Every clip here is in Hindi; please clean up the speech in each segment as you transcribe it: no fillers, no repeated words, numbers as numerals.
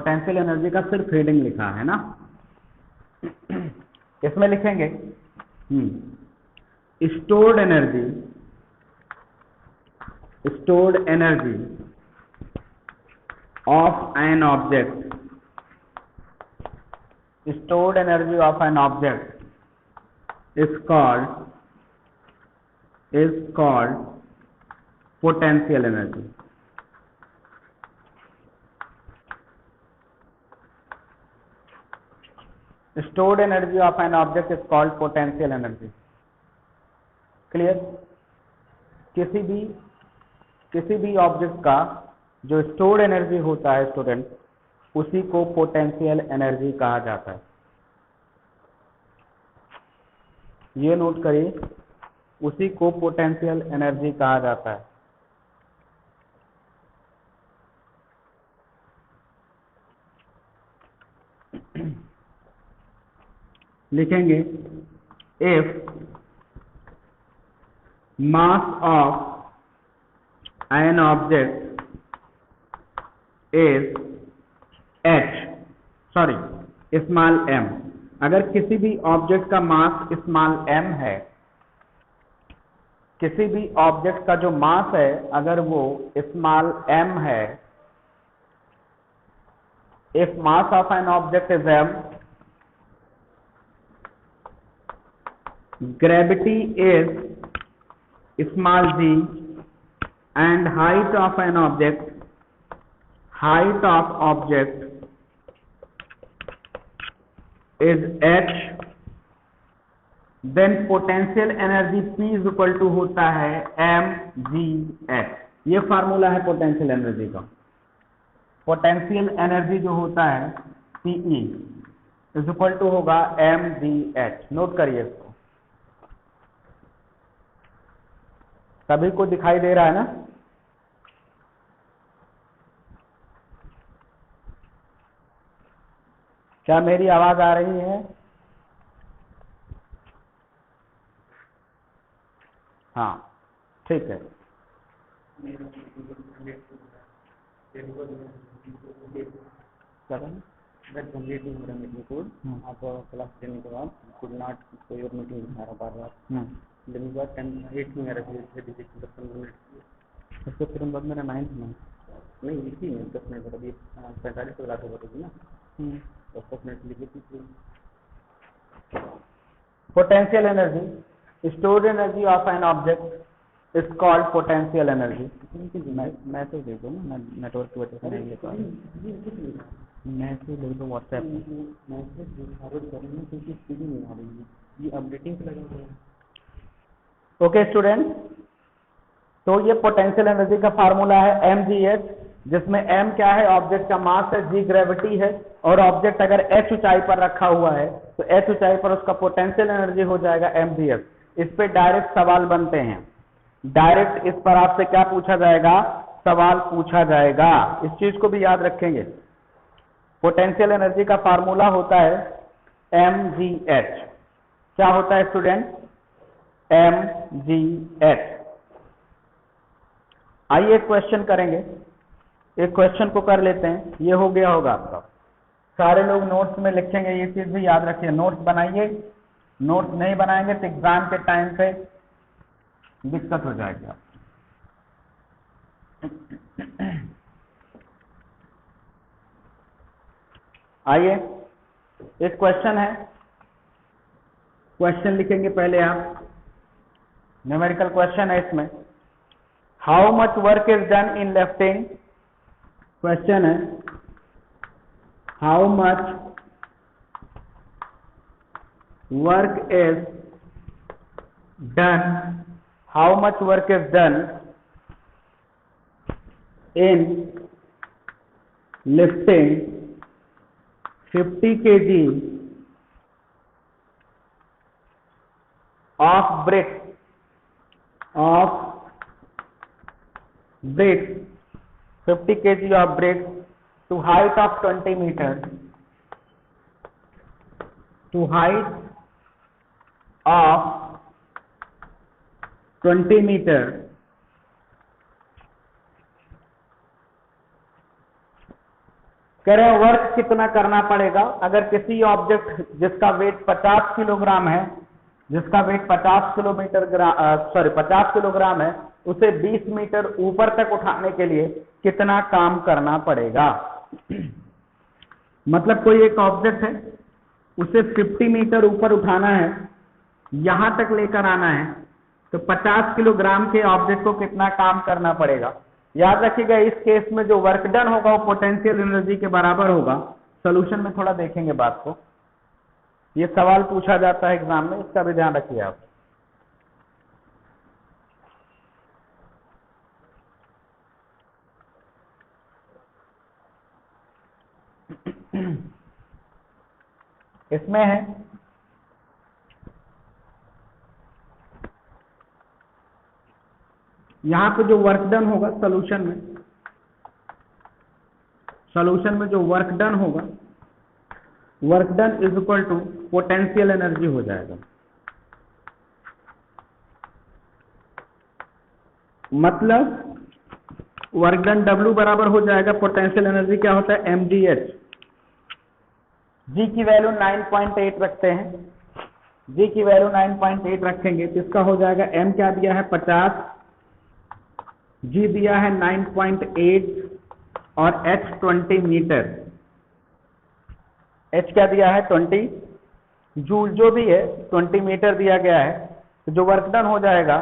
पोटेंशियल एनर्जी का सिर्फ रीडिंग लिखा है ना, इसमें लिखेंगे stored energy of an object, stored energy of an object is called potential energy. Stored energy of an object is called potential energy. Clear? किसी भी ऑब्जेक्ट का जो स्टोर्ड एनर्जी होता है स्टूडेंट, उसी को पोटेंशियल एनर्जी कहा जाता है। ये नोट करिए, उसी को पोटेंशियल एनर्जी कहा जाता है। लिखेंगे if mass of an object is small m, अगर किसी भी ऑब्जेक्ट का मास स्मॉल m है, किसी भी ऑब्जेक्ट का जो मास है अगर वो स्मॉल m है, if mass of an object is m, gravity is small g, and height of an object is h, then potential energy P is equal to होता है mgh। ये फार्मूला है पोटेंशियल एनर्जी का। पोटेंशियल एनर्जी जो होता है Pe इज इक्वल टू होगा mgh। नोट करिए इसको, सभी को दिखाई दे रहा है ना? क्या मेरी आवाज आ रही है? हाँ, ठीक है। आप क्लास टेन के बाद कुड नॉट कोई और मीटिंग दिखा रहा बार-बार, दिन बाद 8 में मेरा उसके तुरंत बाद मेरा 9th में नहीं लिखी है 10 मिनट बाद, अभी 45 को लाख होगी ना, तो 10 मिनट लिखी थी। Potential energy, stored energy of an object is called potential energy. Message दे दो ना, नेटवर्क की वजह से नहीं लिखा, मैसेज दे दो व्हाट्सएप में। मैसेज फॉरवर्ड करेंगे क्योंकि सीधी नहीं आ रही है, ये अपडेटिंग पे लगा हुआ है। ओके स्टूडेंट, तो ये पोटेंशियल एनर्जी का फार्मूला है mgh, जिसमें m क्या है? ऑब्जेक्ट का मास है, g ग्रेविटी है, और ऑब्जेक्ट अगर h ऊंचाई पर रखा हुआ है तो h ऊंचाई पर उसका पोटेंशियल एनर्जी हो जाएगा mgh। इस पे डायरेक्ट सवाल बनते हैं, डायरेक्ट इस पर आपसे क्या पूछा जाएगा? सवाल पूछा जाएगा। इस चीज को भी याद रखेंगे। पोटेंशियल एनर्जी का फार्मूला होता है mgh। क्या होता है स्टूडेंट? mgh। आइए एक क्वेश्चन करेंगे, एक क्वेश्चन को कर लेते हैं। ये हो गया होगा आपका, सारे लोग नोट्स में लिखेंगे, ये चीज भी याद रखिए। नोट्स बनाइए, नोट्स नहीं बनाएंगे तो एग्जाम के टाइम पे दिक्कत हो जाएगी आपको। आइए, एक क्वेश्चन है, क्वेश्चन लिखेंगे पहले आप। न्यूमेरिकल क्वेश्चन है इसमें, how much work is done in lifting. Question है how much work is done, how much work is done in lifting 50 kg of bricks 50 kg of bricks to height of 20 meters, to height of 20 meters, कह रहे हैं वर्क कितना करना पड़ेगा अगर किसी ऑब्जेक्ट जिसका वेट 50 किलोग्राम है, जिसका वेट 50 किलोग्राम है, उसे 20 मीटर ऊपर तक उठाने के लिए कितना काम करना पड़ेगा। मतलब कोई एक ऑब्जेक्ट है, उसे 50 मीटर ऊपर उठाना है, यहां तक लेकर आना है, तो 50 किलोग्राम के ऑब्जेक्ट को कितना काम करना पड़ेगा। याद रखिएगा इस केस में जो वर्क डन होगा वो पोटेंशियल एनर्जी के बराबर होगा। सॉल्यूशन में थोड़ा देखेंगे बात को, ये सवाल पूछा जाता है एग्जाम में, इसका भी ध्यान रखिए आप। इसमें है यहां पे जो वर्क डन होगा सॉल्यूशन में जो वर्क डन होगा, work done is equal to potential energy हो जाएगा। मतलब वर्क डन W बराबर हो जाएगा, पोटेंशियल एनर्जी क्या होता है mgh। G की वैल्यू 9.8 रखते हैं, G की वैल्यू 9.8 रखेंगे तो इसका हो जाएगा m क्या दिया है 50, G दिया है 9.8 और h 20 मीटर। h क्या दिया है 20 जूल, जो भी है 20 मीटर दिया गया है। तो जो वर्क डन हो जाएगा,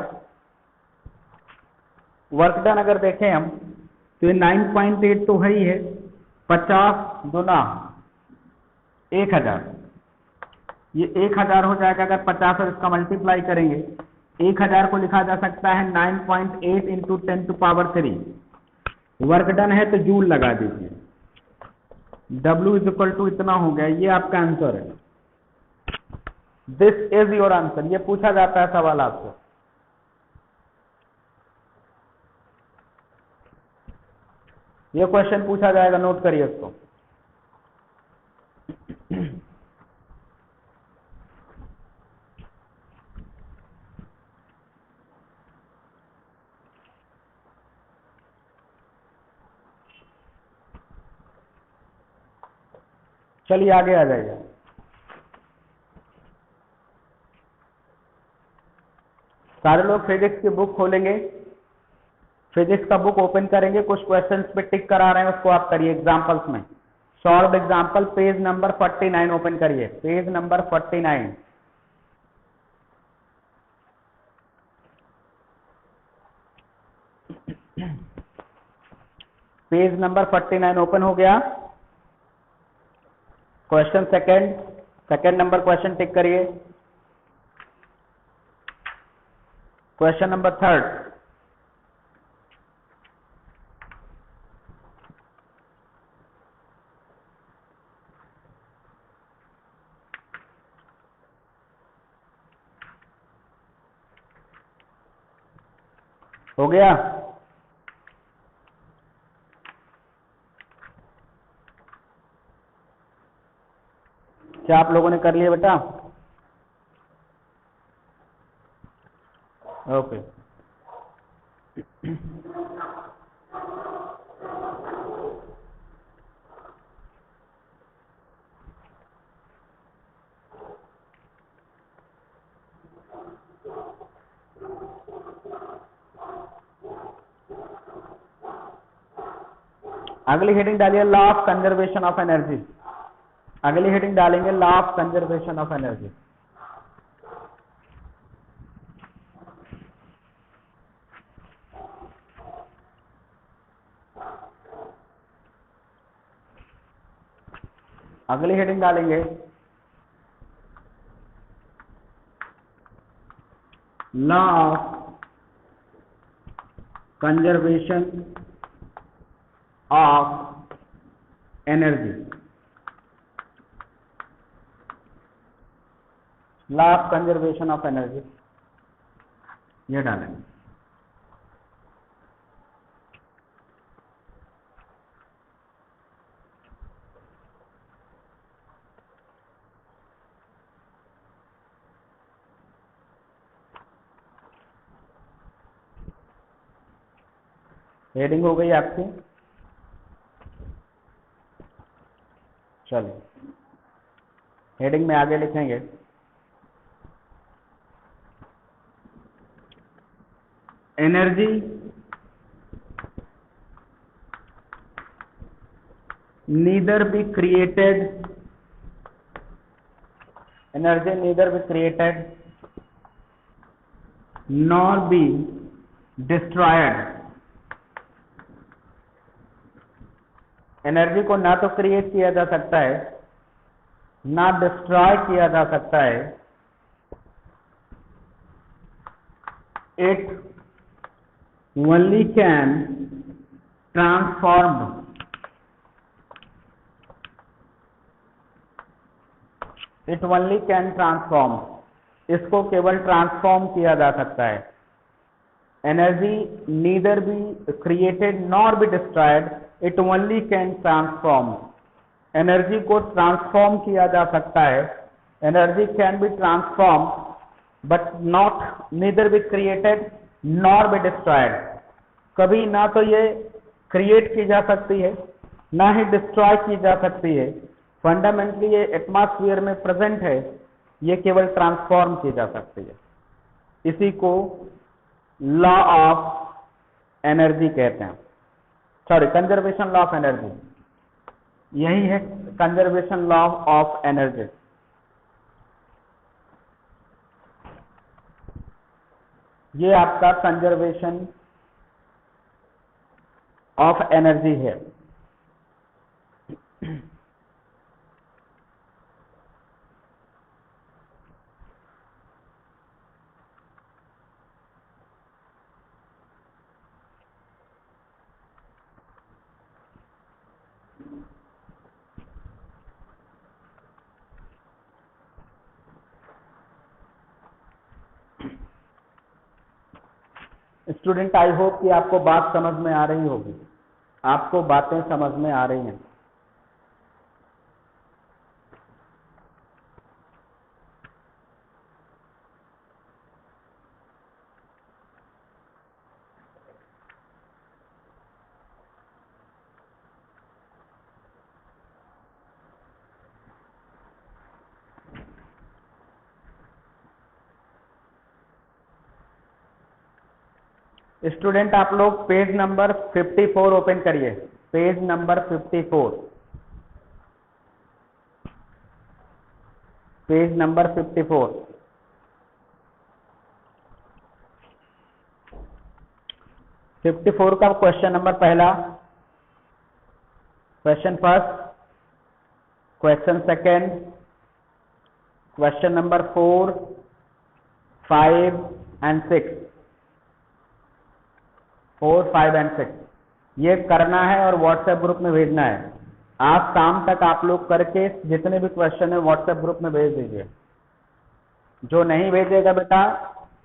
वर्क डन अगर देखें हम तो ये 9.8 तो है ही है, 50 गुना 1000, ये 1000 हो जाएगा। अगर 50 और इसका मल्टीप्लाई करेंगे, 1000 को लिखा जा सकता है 9.8 इंटू 10⁻3। वर्क डन है तो जूल लगा दीजिए, W इज इक्वल टू इतना हो गया। ये आपका आंसर है, दिस इज योर आंसर। ये पूछा जाता है सवाल आपसे। ये क्वेश्चन पूछा जाएगा, नोट करिए इसको। चलिए आगे आ जाइए। सारे लोग फिजिक्स की बुक खोलेंगे, फिजिक्स का बुक ओपन करेंगे, कुछ क्वेश्चंस पे टिक करा रहे हैं उसको आप करिए एग्जांपल्स में। Solve example page number 49 open करिए, page number 49। Page number 49 open हो गया। Question second number question tick करिए। क्वेश्चन नंबर थर्ड, हो गया। क्या आप लोगों ने कर लिया बेटा? ओके। अगली हेडिंग डालिए law of conservation of energy. अगली हेडिंग डालेंगे law of conservation of energy. अगली हेडिंग डालेंगे law of conservation of energy. Law of conservation of energy ये डालेंगे। हेडिंग हो गई आपकी। चलिए हेडिंग में आगे लिखेंगे energy neither be created nor be destroyed। Energy को ना तो क्रिएट किया जा सकता है ना डिस्ट्रॉय किया जा सकता है। It only can transform। It only can transform। इसको केवल ट्रांसफॉर्म किया जा सकता है। Energy neither be created nor be destroyed, it only can transform। Energy को ट्रांसफॉर्म किया जा सकता है। Energy can be transform but not neither be created nor be destroyed। कभी ना तो ये क्रिएट की जा सकती है ना ही डिस्ट्रॉय की जा सकती है। फंडामेंटली ये एटमॉस्फेयर में प्रेजेंट है, ये केवल ट्रांसफॉर्म की जा सकती है। इसी को लॉ ऑफ एनर्जी कहते हैं, sorry conservation law of energy. यही है कंजर्वेशन लॉ ऑफ एनर्जी। ये आपका कंजर्वेशन ऑफ एनर्जी है। स्टूडेंट आई होप कि आपको बात समझ में आ रही होगी, आपको बातें समझ में आ रही हैं। स्टूडेंट आप लोग पेज नंबर 54 ओपन करिए, पेज नंबर 54, पेज नंबर 54। 54 का क्वेश्चन नंबर पहला, question first, question second, question number 4, 5 and 6, 4, 5 and 6 ये करना है और व्हाट्सएप ग्रुप में भेजना है। आज शाम तक आप लोग करके जितने भी क्वेश्चन है व्हाट्सएप ग्रुप में भेज दीजिए। जो नहीं भेजेगा बेटा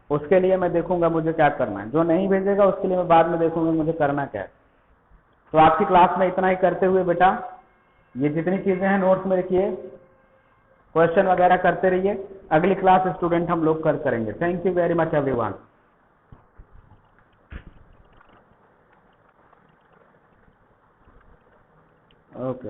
उसके लिए मैं देखूंगा मुझे क्या करना है, जो नहीं भेजेगा उसके लिए मैं बाद में देखूंगा मुझे करना क्या है। तो आपकी क्लास में इतना ही करते हुए बेटा ये जितनी चीजें हैं नोट्स में लिखिए, क्वेश्चन वगैरह करते रहिए। अगली क्लास स्टूडेंट हम लोग कल करेंगे। Thank you very much everyone. Okay